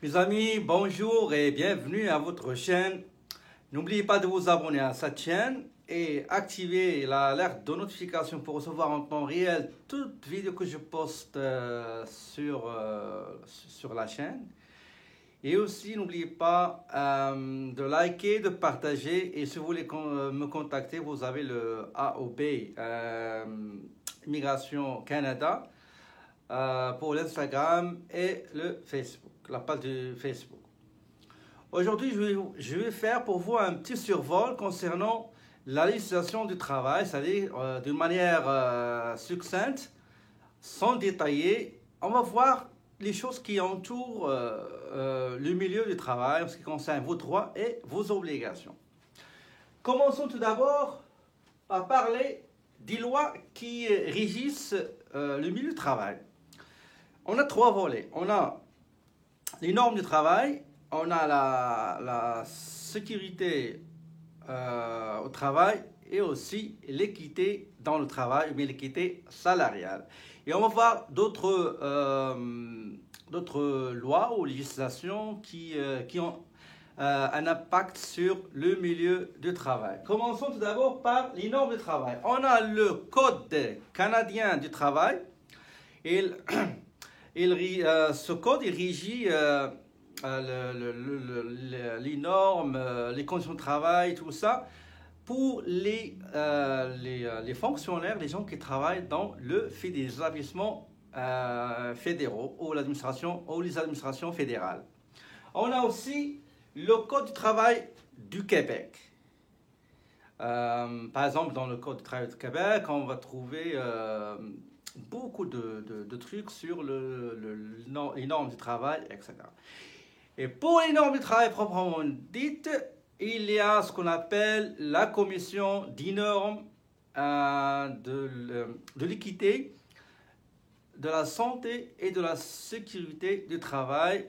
Mes amis, bonjour et bienvenue à votre chaîne. N'oubliez pas de vous abonner à cette chaîne et activer l'alerte de notification pour recevoir en temps réel toute vidéo que je poste sur la chaîne. Et aussi, n'oubliez pas de liker, de partager. Et si vous voulez me contacter, vous avez le AOB Immigration Canada pour l'Instagram et le Facebook, la page de Facebook. Aujourd'hui, je vais faire pour vous un petit survol concernant la législation du travail, c'est-à-dire d'une manière succincte, sans détailler. On va voir les choses qui entourent le milieu du travail en ce qui concerne vos droits et vos obligations. Commençons tout d'abord par parler des lois qui régissent le milieu du travail. On a trois volets. On a les normes du travail, on a la sécurité au travail et aussi l'équité dans le travail, mais l'équité salariale. Et on va voir d'autres lois ou législations qui ont un impact sur le milieu du travail. Commençons tout d'abord par les normes du travail. On a le Code canadien du travail. Ce code il régit les normes, les conditions de travail, tout ça, pour les fonctionnaires, les gens qui travaillent dans des établissements fédéraux ou les administrations fédérales. On a aussi le Code du travail du Québec. Par exemple, dans le Code du travail du Québec, on va trouver beaucoup de trucs sur les normes du travail, etc. Et pour les normes du travail proprement dites, il y a ce qu'on appelle la commission des normes de l'équité, de la santé et de la sécurité du travail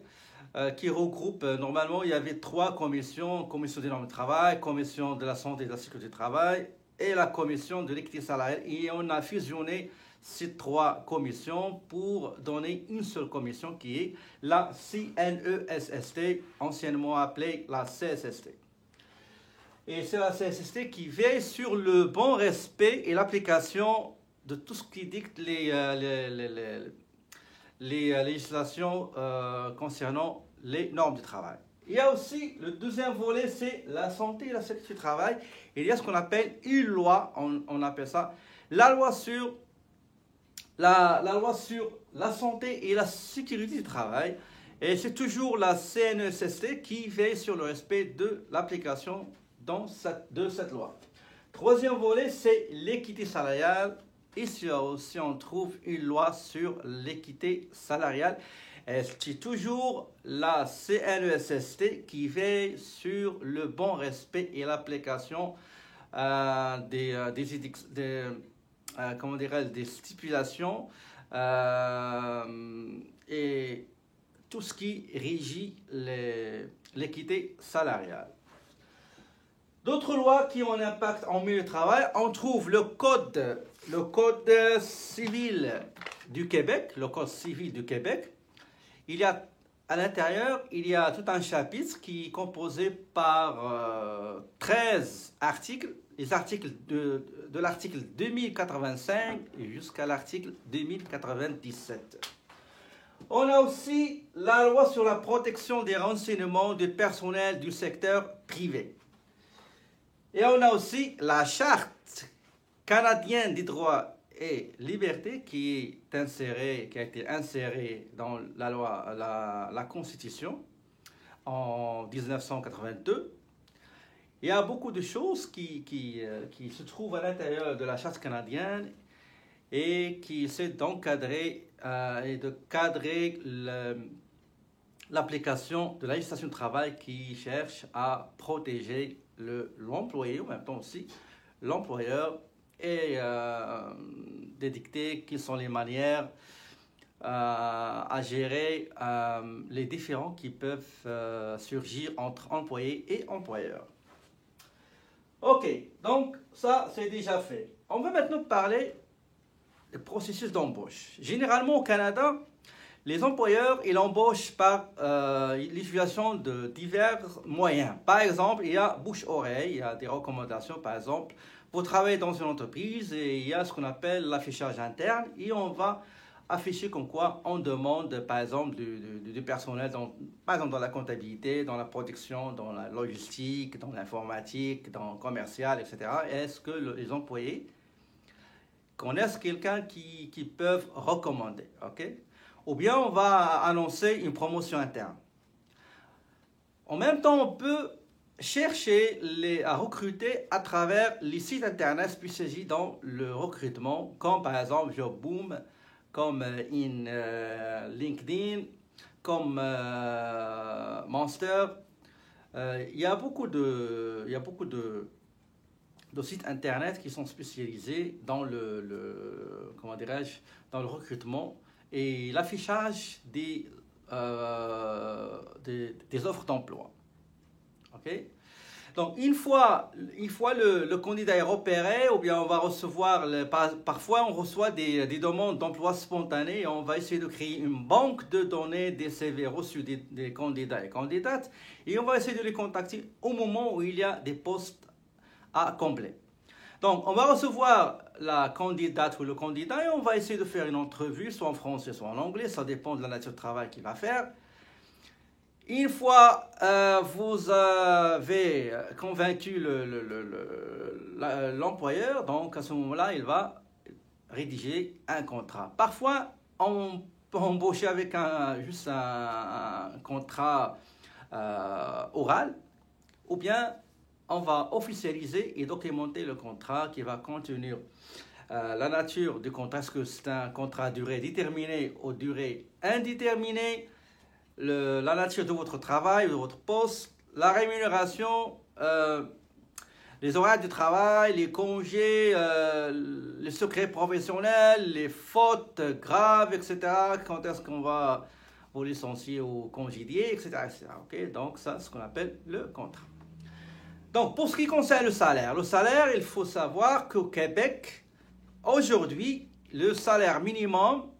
qui regroupe, normalement il y avait trois commissions, commission des normes du travail, commission de la santé et de la sécurité du travail et la commission de l'équité salariale, et on a fusionné ces trois commissions pour donner une seule commission qui est la CNESST, anciennement appelée la CSST. Et c'est la CSST qui veille sur le bon respect et l'application de tout ce qui dicte les législations concernant les normes du travail. Il y a aussi le deuxième volet, c'est la santé et la sécurité du travail. Il y a ce qu'on appelle une loi, on appelle ça la loi sur la santé et la sécurité du travail. Et c'est toujours la CNESST qui veille sur le respect de l'application de cette loi. Troisième volet, c'est l'équité salariale. Ici aussi, on trouve une loi sur l'équité salariale. C'est toujours la CNESST qui veille sur le bon respect et l'application des stipulations et tout ce qui régit l'équité salariale. D'autres lois qui ont un impact en milieu de travail, on trouve le code civil du Québec, le code civil du Québec. À l'intérieur, il y a tout un chapitre qui est composé par 13 articles, les articles de l'article 2085 jusqu'à l'article 2097. On a aussi la loi sur la protection des renseignements du personnel du secteur privé. Et on a aussi la Charte canadienne des droits et libertés qui a été insérée dans la Constitution en 1982. Il y a beaucoup de choses qui se trouvent à l'intérieur de la Charte canadienne et qui essaient d'encadrer et de cadrer l'application de la législation du travail qui cherche à protéger l'employé, en même temps aussi l'employeur, et d'édicter quelles sont les manières à gérer les différends qui peuvent surgir entre employés et employeurs. Ok, donc ça c'est déjà fait. On va maintenant parler du processus d'embauche. Généralement au Canada, Les employeurs, ils embauchent par l'utilisation de divers moyens. Par exemple, il y a bouche-oreille, il y a des recommandations, par exemple, pour travailler dans une entreprise, et il y a ce qu'on appelle l'affichage interne, et on va afficher comme quoi on demande, par exemple, du personnel, par exemple dans la comptabilité, dans la production, dans la logistique, dans l'informatique, dans le commercial, etc. Est-ce que les employés connaissent quelqu'un qui peuvent recommander, ok? Ou bien on va annoncer une promotion interne. En même temps, on peut chercher à recruter à travers les sites internet spécialisés dans le recrutement, comme par exemple JobBoom, comme LinkedIn, comme Monster. Il y a beaucoup de sites internet qui sont spécialisés dans comment dirais-je, dans le recrutement et l'affichage des offres d'emploi. Ok? Donc, une fois le candidat est repéré, ou bien on va recevoir, parfois on reçoit des demandes d'emploi spontanées, et on va essayer de créer une banque de données des CV reçus des candidats et candidates, et on va essayer de les contacter au moment où il y a des postes à combler. Donc, on va recevoir la candidate ou le candidat et on va essayer de faire une entrevue, soit en français, soit en anglais, ça dépend de la nature de travail qu'il va faire. Une fois vous avez convaincu l'employeur, donc à ce moment-là, il va rédiger un contrat. Parfois, on peut embaucher avec juste un contrat oral, ou bien on va officialiser et documenter le contrat qui va contenir la nature du contrat. Est-ce que c'est un contrat à durée déterminée ou durée indéterminée? La nature de votre travail, de votre poste, la rémunération, les horaires de travail, les congés, les secrets professionnels, les fautes graves, etc. Quand est-ce qu'on va vous licencier ou congédier, etc. etc. Okay? Donc ça, c'est ce qu'on appelle le contrat. Donc pour ce qui concerne le salaire, il faut savoir qu'au Québec, aujourd'hui, le salaire minimum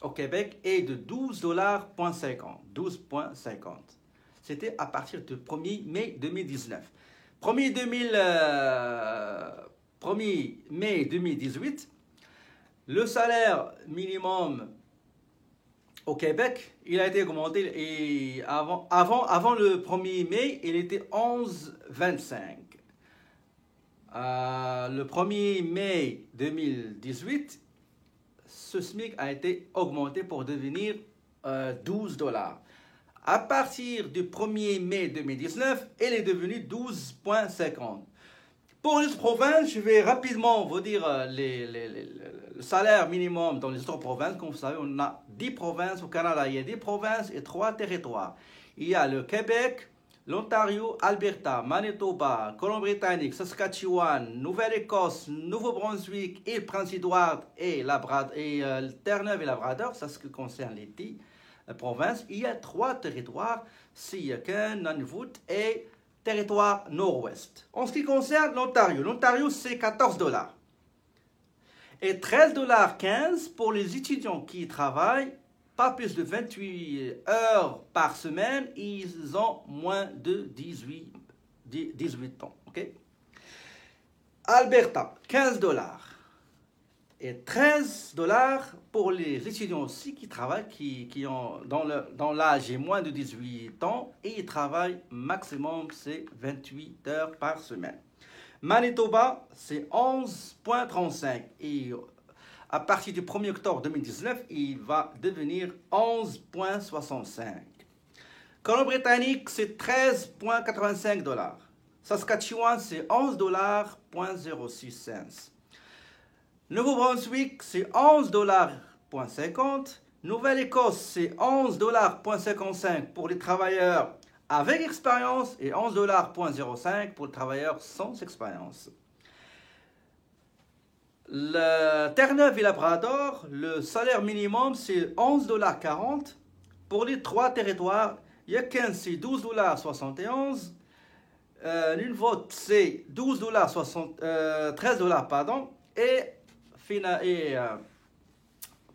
au Québec est de 12,50 $. 12,50 $. C'était à partir du 1er mai 2019. 1er mai 2018, le salaire minimum au Québec, il a été augmenté et avant le 1er mai, il était 11,25 $. Le 1er mai 2018, ce SMIC a été augmenté pour devenir 12 $. À partir du 1er mai 2019, elle est devenue 12,50 $. Pour les provinces, je vais rapidement vous dire le salaire minimum dans les autres provinces. Comme vous savez, on a 10 provinces au Canada. Il y a 10 provinces et 3 territoires. Il y a le Québec, l'Ontario, Alberta, Manitoba, Colombie-Britannique, Saskatchewan, Nouvelle-Écosse, Nouveau-Brunswick, Île-Prince-Édouard et Terre-Neuve et Labrador. Ça, ce qui concerne les 10 provinces. Il y a 3 territoires, Siaken, Nunavut et territoire nord-ouest. En ce qui concerne l'Ontario, c'est 14 $. Et 13,15 $ pour les étudiants qui travaillent pas plus de 28 heures par semaine, ils ont moins de 18 ans. Okay? Alberta, 15 $. Et 13 $ pour les étudiants aussi qui travaillent, qui ont dans l'âge et moins de 18 ans, et ils travaillent maximum, c'est 28 heures par semaine. Manitoba, c'est 11,35 $. Et à partir du 1er octobre 2019, il va devenir 11,65 $. Colombie-Britannique, c'est 13,85 $. Saskatchewan, c'est 11,06 $. Nouveau-Brunswick, c'est 11,50 $. Nouvelle-Écosse, c'est 11,55 $ pour les travailleurs avec expérience et 11,05 $ pour les travailleurs sans expérience. Le Terre-Neuve et Labrador, le salaire minimum, c'est 11,40 $. Pour les 3 territoires, Yukon, c'est 12,71 $. Nunavut, c'est 13 $, pardon. Et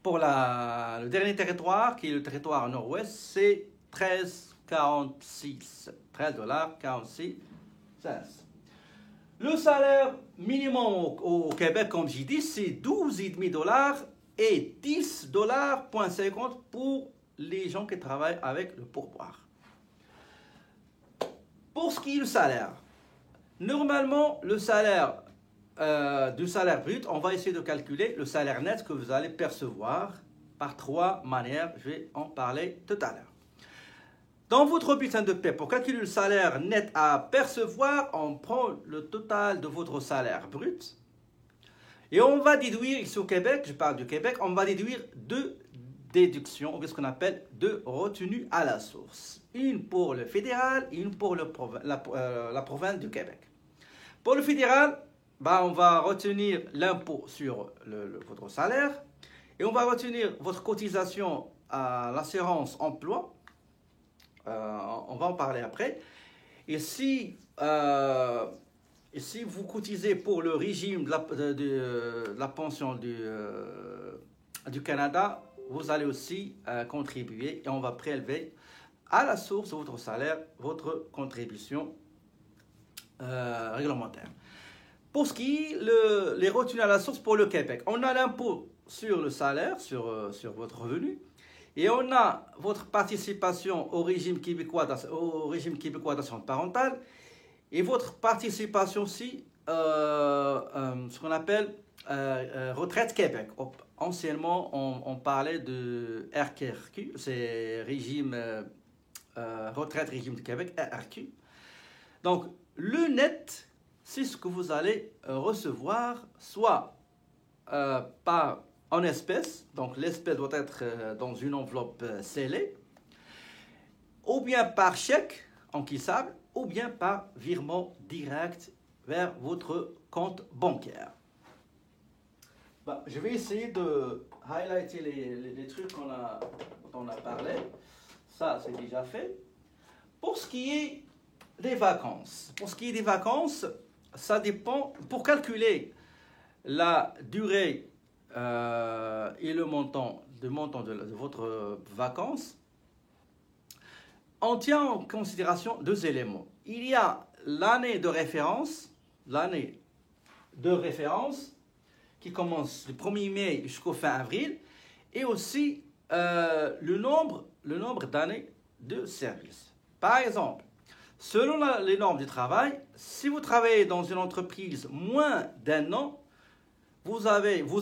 pour le dernier territoire, qui est le territoire nord-ouest, c'est 13,46. 13,46 $. Le salaire minimum au Québec, comme j'ai dit, c'est 12,5 $ et 10,50 $ pour les gens qui travaillent avec le pourboire. Pour ce qui est du salaire, normalement, le salaire du salaire brut, on va essayer de calculer le salaire net que vous allez percevoir par 3 manières. Je vais en parler tout à l'heure. Dans votre bulletin de paie, pour calculer le salaire net à percevoir, on prend le total de votre salaire brut et on va déduire, ici au Québec, je parle du Québec, on va déduire 2 déductions, ou ce qu'on appelle 2 retenues à la source. Une pour le fédéral et une pour la province du Québec. Pour le fédéral, on va retenir l'impôt sur votre salaire et on va retenir votre cotisation à l'assurance emploi. On va en parler après. Et si vous cotisez pour le régime de la pension du Canada, vous allez aussi contribuer et on va prélever à la source de votre salaire votre contribution réglementaire. Pour ce qui est les retenues à la source pour le Québec, on a l'impôt sur le salaire, sur votre revenu, et on a votre participation au régime québécois d'assurance parentale, et votre participation aussi, ce qu'on appelle Retraite Québec. Anciennement, on parlait de RQRQ, c'est Retraite Régime du Québec, RRQ. Donc, le net, c'est ce que vous allez recevoir, soit en espèces, donc l'espèce doit être dans une enveloppe scellée, ou bien par chèque encaissable, ou bien par virement direct vers votre compte bancaire. Je vais essayer de highlighter les trucs dont on a parlé. Ça, c'est déjà fait. Pour ce qui est des vacances, ça dépend. Pour calculer la durée et le montant de votre vacances, on tient en considération 2 éléments. Il y a l'année de référence qui commence du 1er mai jusqu'au fin avril, et aussi le nombre d'années de service. Par exemple, selon les normes du travail, si vous travaillez dans une entreprise moins d'1 an, vous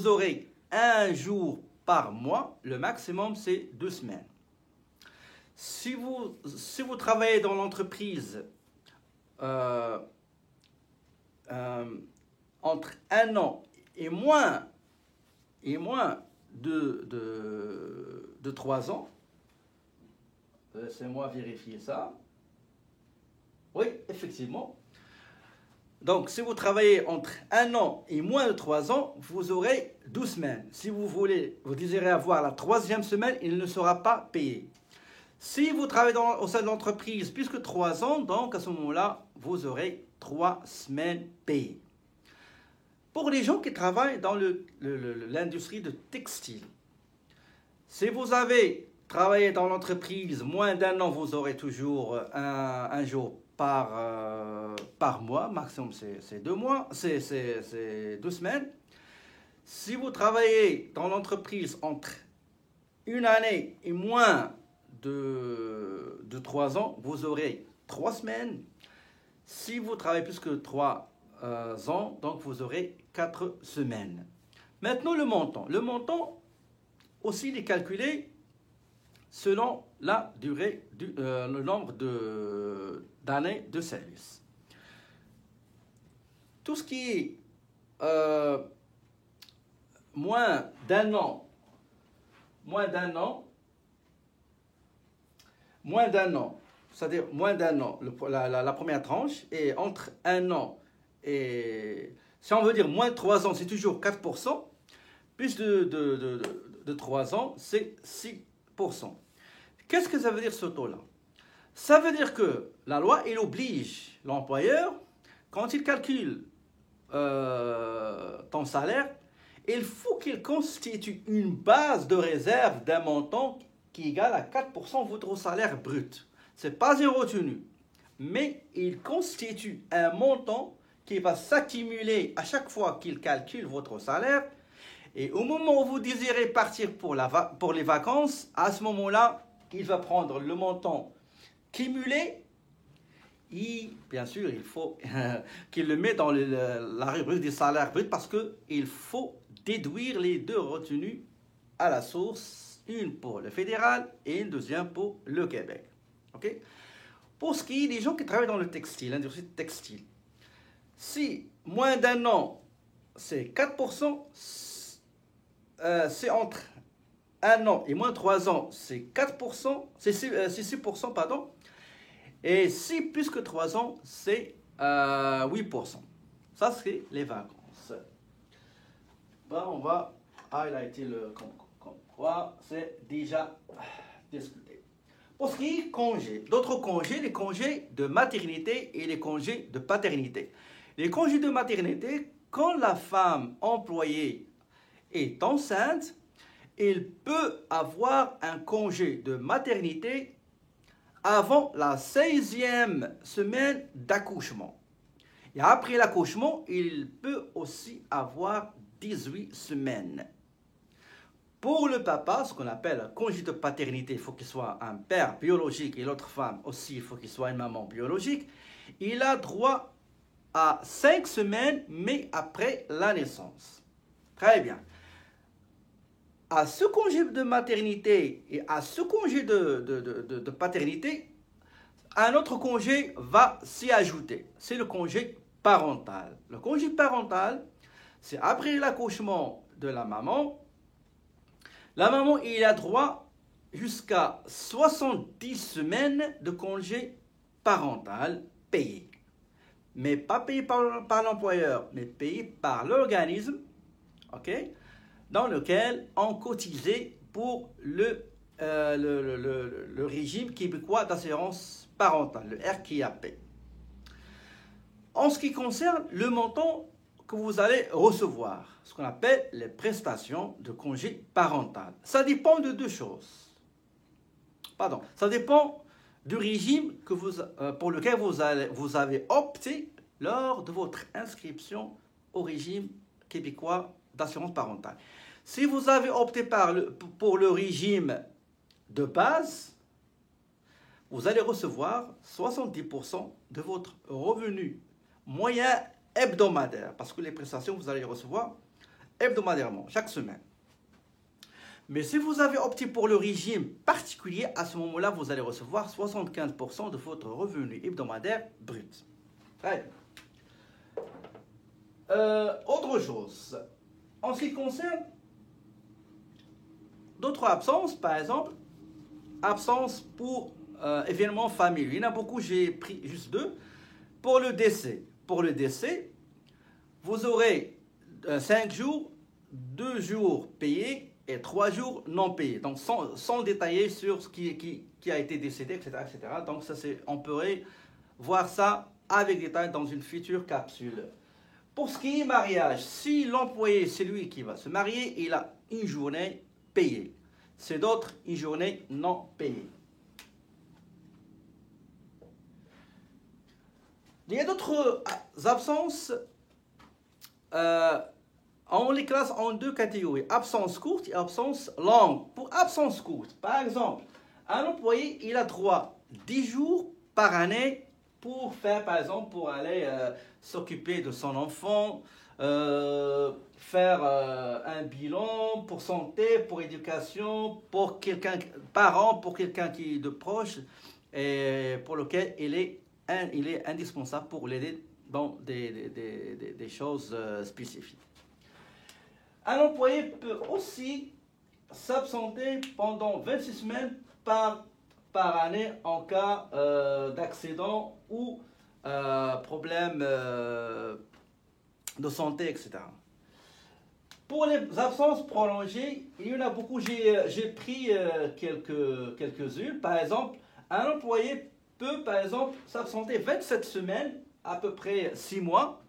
aurez 1 jour par mois, le maximum c'est 2 semaines. Si vous travaillez dans l'entreprise entre 1 an et moins de 3 ans, laissez-moi vérifier ça. Oui, effectivement. Donc, si vous travaillez entre 1 an et moins de 3 ans, vous aurez 12 semaines. Si vous désirez avoir la 3e semaine, il ne sera pas payé. Si vous travaillez au sein de l'entreprise plus que 3 ans, donc à ce moment-là, vous aurez 3 semaines payées. Pour les gens qui travaillent dans l'industrie de textile, si vous avez travaillé dans l'entreprise moins d'1 an, vous aurez toujours un jour par mois, maximum c'est 2 mois, c'est 2 semaines. Si vous travaillez dans l'entreprise entre 1 année et moins de 3 ans, vous aurez 3 semaines. Si vous travaillez plus que 3 ans, donc vous aurez 4 semaines. Maintenant, le montant. Le montant aussi il est calculé selon la durée, le nombre d'années de service. Tout ce qui est moins d'un an, c'est-à-dire moins d'1 an, la première tranche, et entre 1 an et, si on veut dire moins de 3 ans, c'est toujours 4%, plus de 3 ans, c'est 6%. Qu'est-ce que ça veut dire ce taux-là? Ça veut dire que la loi, elle oblige l'employeur, quand il calcule ton salaire, il faut qu'il constitue une base de réserve d'un montant qui égale à 4% de votre salaire brut. Ce n'est pas une retenue, mais il constitue un montant qui va s'accumuler à chaque fois qu'il calcule votre salaire. Et au moment où vous désirez partir pour les vacances, à ce moment-là, il va prendre le montant cumulé. Et bien sûr, il faut qu'il le mette dans la rubrique des salaires bruts parce qu'il faut déduire les deux retenues à la source, une pour le fédéral et une deuxième pour le Québec. Okay? Pour ce qui est des gens qui travaillent dans le textile, l'industrie textile, si moins d'un an, c'est 4%, c'est entre un an et moins de 3 ans, c'est 4%, c'est 6%, pardon. Et si plus que 3 ans, c'est 8%. Ça, c'est les vacances. Ben, on va highlighter le comme quoi c'est déjà discuté. Pour ce qui est congés, d'autres congés, les congés de maternité et les congés de paternité. Les congés de maternité, quand la femme employée est enceinte, il peut avoir un congé de maternité avant la 16e semaine d'accouchement. Et après l'accouchement, il peut aussi avoir 18 semaines. Pour le papa, ce qu'on appelle un congé de paternité, il faut qu'il soit un père biologique et l'autre femme aussi, il faut qu'il soit une maman biologique. Il a droit à 5 semaines, mais après la naissance. Très bien. À ce congé de maternité et à ce congé de paternité, un autre congé va s'y ajouter. C'est le congé parental. Le congé parental, c'est après l'accouchement de la maman. La maman, il a droit jusqu'à 70 semaines de congé parental payé. Mais pas payé par l'employeur, mais payé par l'organisme, okay, dans lequel on cotisait pour le régime québécois d'assurance parentale, le RQAP. En ce qui concerne le montant que vous allez recevoir, ce qu'on appelle les prestations de congé parental, ça dépend de deux choses. Pardon, ça dépend du régime pour lequel vous avez opté lors de votre inscription au régime québécois d'assurance parentale. Si vous avez opté pour le régime de base, vous allez recevoir 70% de votre revenu moyen hebdomadaire, parce que les prestations, vous allez les recevoir hebdomadairement, chaque semaine. Mais si vous avez opté pour le régime particulier, à ce moment-là, vous allez recevoir 75% de votre revenu hebdomadaire brut. Très bien. Autre chose, en ce qui concerne d'autres absences, par exemple, absence pour événements familiaux. Il y en a beaucoup, j'ai pris juste 2. Pour le décès, vous aurez 5 jours, 2 jours payés et 3 jours non payés. Donc, sans détailler sur ce qui a été décédé, etc. etc. Donc, on pourrait voir ça avec détail dans une future capsule. Pour ce qui est mariage, si l'employé, c'est lui qui va se marier, il a une journée payée. C'est d'autres, une journée non payée. Il y a d'autres absences. On les classe en 2 catégories, absence courte et absence longue. Pour absence courte, par exemple, un employé, il a droit 10 jours par année pour faire, par exemple, pour aller s'occuper de son enfant, faire un bilan pour santé, pour éducation, pour quelqu'un, parent, pour quelqu'un qui est de proche, et pour lequel il est indispensable pour l'aider dans des choses spécifiques. Un employé peut aussi s'absenter pendant 26 semaines par année en cas d'accident ou problème de santé, etc. Pour les absences prolongées, il y en a beaucoup. J'ai pris quelques-unes. Par exemple, un employé peut, par exemple, s'absenter 27 semaines, à peu près 6 mois,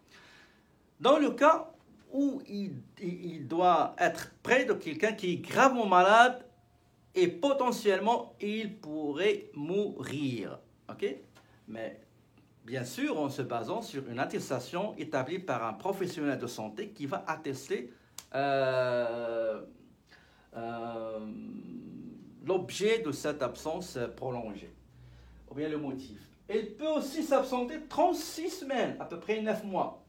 dans le cas où il doit être près de quelqu'un qui est gravement malade et potentiellement il pourrait mourir. Ok? Mais bien sûr, en se basant sur une attestation établie par un professionnel de santé qui va attester l'objet de cette absence prolongée, ou bien le motif. Il peut aussi s'absenter 36 semaines, à peu près 9 mois.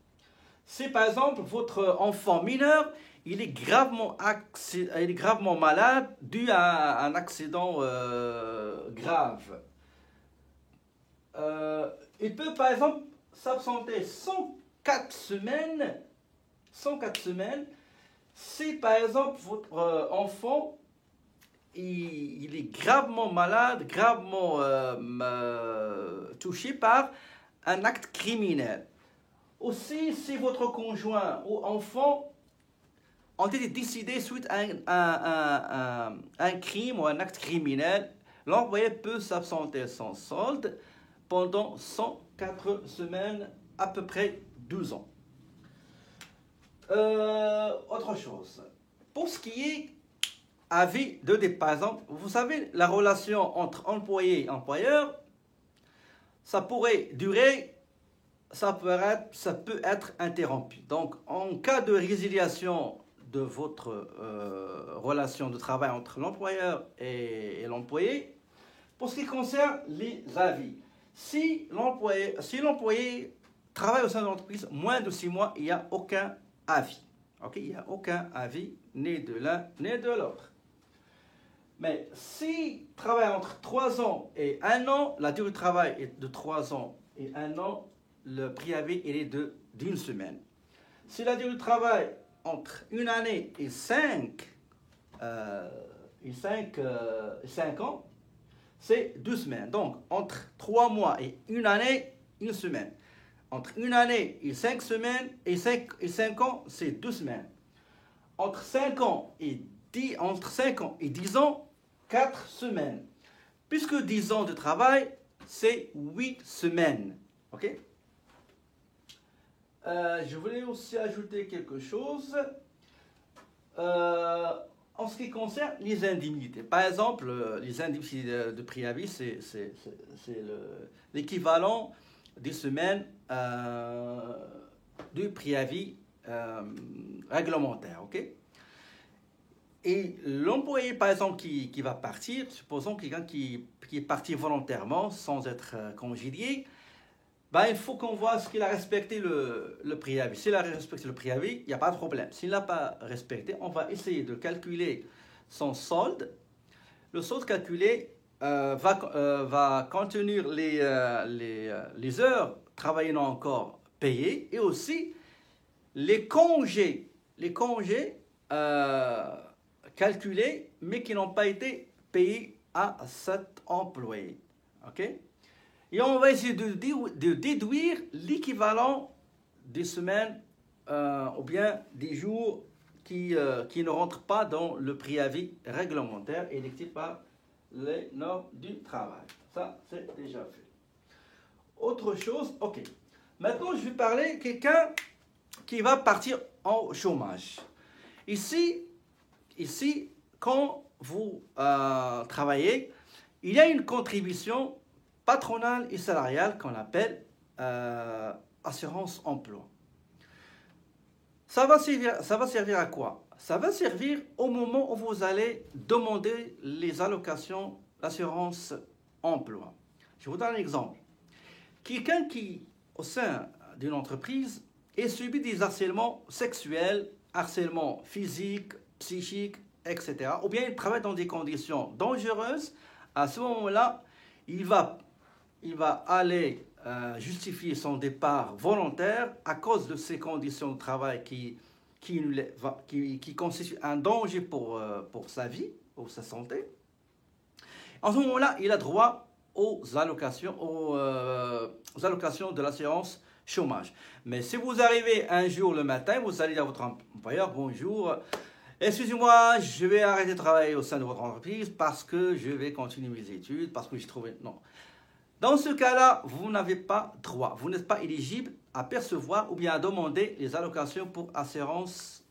Si par exemple votre enfant mineur, il est gravement malade dû à un accident grave, il peut par exemple s'absenter 104 semaines, 104 semaines si par exemple votre enfant il est gravement malade, gravement touché par un acte criminel. Aussi, si votre conjoint ou enfant ont été décédés suite à un crime ou un acte criminel, l'employé peut s'absenter sans solde pendant 104 semaines, à peu près 12 ans. Autre chose, pour ce qui est avis de départ, par exemple, vous savez, la relation entre employé et employeur, ça pourrait durer, ça peut être interrompu. Donc, en cas de résiliation de votre relation de travail entre l'employeur et l'employé, pour ce qui concerne les avis, si l'employé travaille au sein de l'entreprise moins de 6 mois, il n'y a aucun avis. Okay? Il n'y a aucun avis, ni de l'un ni de l'autre. Mais si travaille entre 3 ans et 1 an, la durée de travail est de 3 ans et 1 an, le préavis est d'une semaine. Si la durée de travail entre 1 année et 5 ans, c'est 2 semaines. Donc, entre 3 mois et 1 année, 1 semaine. Entre 1 année et 5 semaines et 5 ans, c'est 2 semaines. Entre 5 ans et 10 ans, 4 semaines. Puisque 10 ans de travail, c'est 8 semaines. Ok? Je voulais aussi ajouter quelque chose en ce qui concerne les indemnités. Par exemple, les indemnités de préavis, c'est l'équivalent des semaines de préavis réglementaire. Ok? Et l'employé, par exemple, qui va partir, supposons quelqu'un qui est parti volontairement sans être congédié, ben, il faut qu'on voit ce qu'il a respecté le préavis. S'il a respecté le préavis, il n'y a pas de problème. S'il n'a pas respecté, on va essayer de calculer son solde. Le solde calculé va contenir les heures travaillées non encore payées et aussi les congés calculés mais qui n'ont pas été payés à cet employé. Ok? Et on va essayer de déduire l'équivalent des semaines ou bien des jours qui ne rentrent pas dans le préavis réglementaire édicté par les normes du travail. Ça, c'est déjà fait. Autre chose, ok. Maintenant, je vais parler de quelqu'un qui va partir en chômage. Ici, quand vous travaillez, il y a une contribution patronale et salariale qu'on appelle assurance emploi. Ça va servir à quoi? Ça va servir au moment où vous allez demander les allocations d'assurance emploi. Je vous donne un exemple. Quelqu'un qui, au sein d'une entreprise, ait subi des harcèlements sexuels, harcèlements physiques, psychiques, etc., ou bien il travaille dans des conditions dangereuses, à ce moment-là, il va aller justifier son départ volontaire à cause de ces conditions de travail qui constituent un danger pour sa vie, pour sa santé. En ce moment-là, il a droit aux allocations de l'assurance chômage. Mais si vous arrivez un jour le matin, vous allez dire à votre employeur, bonjour, excusez-moi, je vais arrêter de travailler au sein de votre entreprise parce que je vais continuer mes études, parce que j'ai trouvé... Non. Dans ce cas-là, vous n'avez pas droit, vous n'êtes pas éligible à percevoir ou bien à demander les allocations pour assurance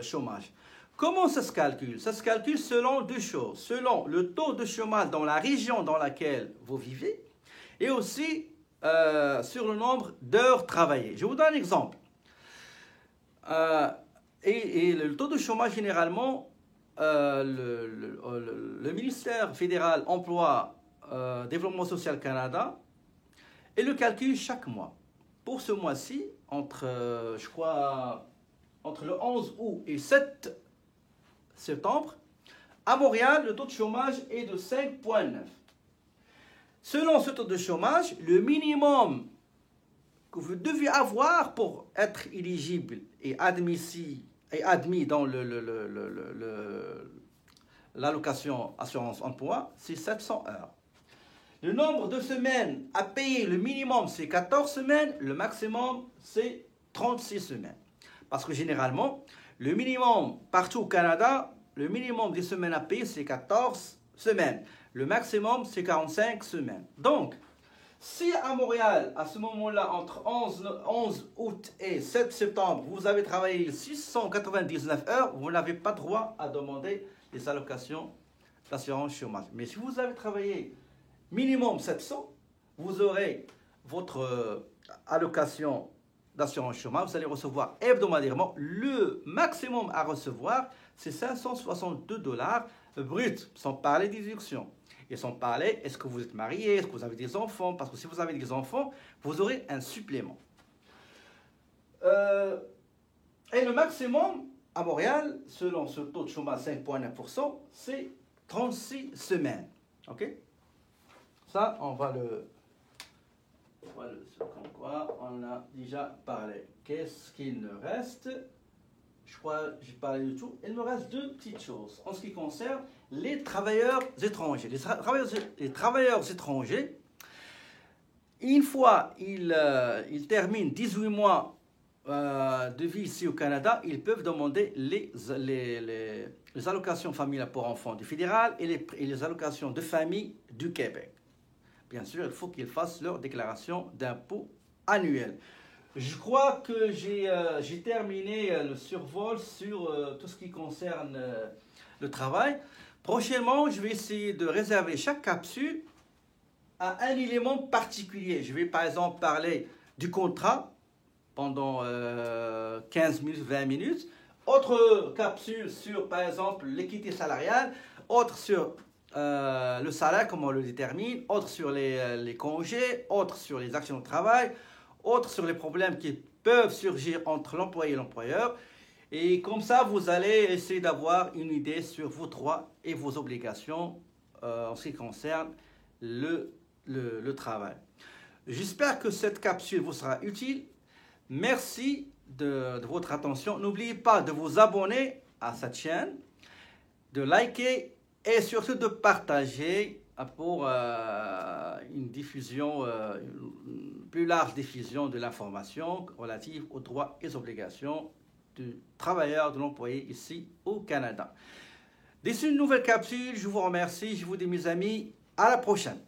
chômage. Comment ça se calcule? Ça se calcule selon deux choses, selon le taux de chômage dans la région dans laquelle vous vivez et aussi sur le nombre d'heures travaillées. Je vous donne un exemple. Et le taux de chômage, généralement, le ministère fédéral Emploi Développement Social Canada et le calcule chaque mois. Pour ce mois-ci, je crois, entre le 11 août et 7 septembre, à Montréal, le taux de chômage est de 5,9. Selon ce taux de chômage, le minimum que vous devez avoir pour être éligible et admis dans l'allocation assurance emploi, c'est 700 heures. Le nombre de semaines à payer, le minimum c'est 14 semaines, le maximum c'est 36 semaines. Parce que généralement, le minimum partout au Canada, le minimum des semaines à payer c'est 14 semaines. Le maximum c'est 45 semaines. Donc, si à Montréal, à ce moment-là, entre 11 août et 7 septembre, vous avez travaillé 699 heures, vous n'avez pas droit à demander les allocations d'assurance chômage. Mais si vous avez travaillé minimum 700, vous aurez votre allocation d'assurance chômage. Vous allez recevoir hebdomadairement. Le maximum à recevoir, c'est 562 $ bruts, sans parler des déductions. Et sans parler, est-ce que vous êtes marié, est-ce que vous avez des enfants? Parce que si vous avez des enfants, vous aurez un supplément. Et le maximum à Montréal, selon ce taux de chômage 5,9%, c'est 36 semaines. OK? Ça, on va le comme quoi, on a déjà parlé. Qu'est-ce qu'il nous reste? Je crois que j'ai parlé de tout. Il me reste deux petites choses en ce qui concerne les travailleurs étrangers. Les travailleurs étrangers, une fois ils terminent 18 mois de vie ici au Canada, ils peuvent demander les allocations familiales pour enfants du fédéral et les allocations de famille du Québec. Bien sûr, il faut qu'ils fassent leur déclaration d'impôt annuelle. Je crois que j'ai terminé le survol sur tout ce qui concerne le travail. Prochainement, je vais essayer de réserver chaque capsule à un élément particulier. Je vais par exemple parler du contrat pendant 15 minutes, 20 minutes. Autre capsule sur par exemple l'équité salariale. Autre sur le salaire, comment on le détermine. Autre sur les congés. Autre sur les actions de travail. Autre sur les problèmes qui peuvent surgir entre l'employé et l'employeur. Et comme ça, vous allez essayer d'avoir une idée sur vos droits et vos obligations en ce qui concerne le travail. J'espère que cette capsule vous sera utile. Merci de votre attention. N'oubliez pas de vous abonner à cette chaîne, de liker et surtout de partager pour une diffusion, une plus large diffusion de l'information relative aux droits et aux obligations du travailleur, de l'employé ici au Canada. D'ici une nouvelle capsule, je vous remercie, je vous dis mes amis, à la prochaine.